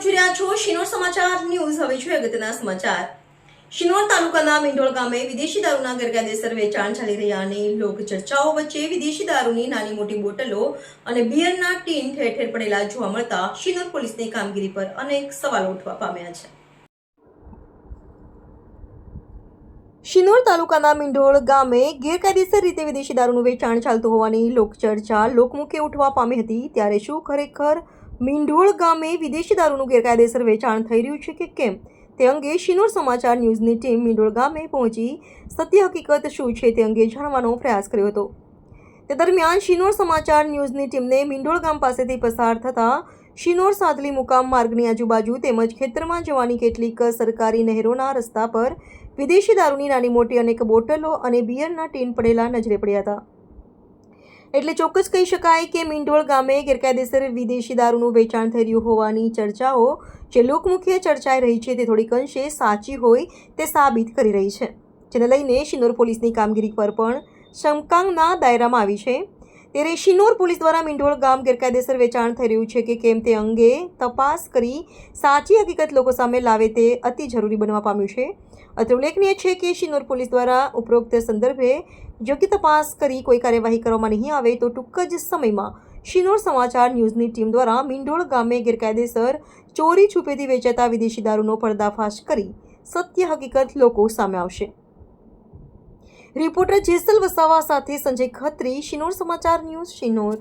જોઈ રહ્યા છો શિનોર સમાચાર ન્યૂઝ। હવે જોઈએ અગત્યના સમાચાર। શિનોર તાલુકાના મીંઢોળ ગામે વિદેશી દારૂના ગેરકાયદેસર વેચાણ ચાલી રહ્યા અને લોક ચર્ચાઓ વચ્ચે વિદેશી દારૂની નાની મોટી બોટલો અને બિયરના ટીન ઠેર ઠેર પડેલા જોવા મળતા શિનોર પોલીસની કામગીરી પર અનેક સવાલો ઉઠવા પામ્યા છે। શિનોર તાલુકાના મીંઢોળ ગામે ગેરકાયદેસર રીતે વિદેશી દારૂનું વેચાણ ચાલતું હોવાની લોકચર્ચા લોકમુખે ઉઠવા પામી હતી। ત્યારે શું ખરેખર મીંઢોળ ગામે વિદેશી દારૂનું ગેરકાયદેસર વેચાણ થઈ રહ્યું છે કે કેમ તે અંગે શિનોર સમાચાર ન્યૂઝની ટીમ મીંઢોળ ગામે પહોંચી સત્ય હકીકત શું છે તે અંગે જાણવાનો પ્રયાસ કર્યો હતો। તે દરમિયાન શિનોર સમાચાર ન્યૂઝની ટીમને મીંઢોળ ગામ પાસેથી પસાર થતા શિનોર સાદલી મુકામ માર્ગની આજુબાજુ તેમજ ખેતરમાં જવાની કેટલીક સરકારી નહેરોના રસ્તા પર વિદેશી દારૂની નાની મોટી અનેક બોટલો અને બિયરના ટીન પડેલા નજરે પડ્યા હતા। એટલે ચોક્કસ કહી શકાય કે મીંઢોળ ગામે ગેરકાયદેસર વિદેશી દારૂનું વેચાણ થઈ રહ્યું હોવાની ચર્ચાઓ જે લોકમુખે ચર્ચાઈ રહી છે તે થોડીક અંશે સાચી હોય તે સાબિત કરી રહી છે, જેને લઈને શિનોર પોલીસની કામગીરી પર પણ શંકાના દાયરામાં આવી છે। ત્યારે શિનોર પોલીસ દ્વારા મીંઢોળ ગામ ગેરકાયદેસર વેચાણ થઈ રહ્યું છે કે કેમ તે અંગે તપાસ કરી સાચી હકીકત લોકો સામે લાવે તે અતિ જરૂરી બનવા પામ્યું છે। અત્રે ઉલ્લેખનીય છે કે શિનોર પોલીસ દ્વારા ઉપરોક્ત સંદર્ભે યોગ્ય તપાસ કરી કોઈ કાર્યવાહી કરવામાં નહીં આવે તો ટૂંક જ સમયમાં શિનોર સમાચાર ન્યૂઝની ટીમ દ્વારા મીંઢોળ ગામે ગેરકાયદેસર ચોરી છુપેથી વેચાતા વિદેશી દારૂનો પર્દાફાશ કરી સત્ય હકીકત લોકો સામે આવશે। રિપોર્ટર જેસલ વસાવા સાથે સંજય ખત્રી, શિનોર સમાચાર ન્યૂઝ, શિનોર।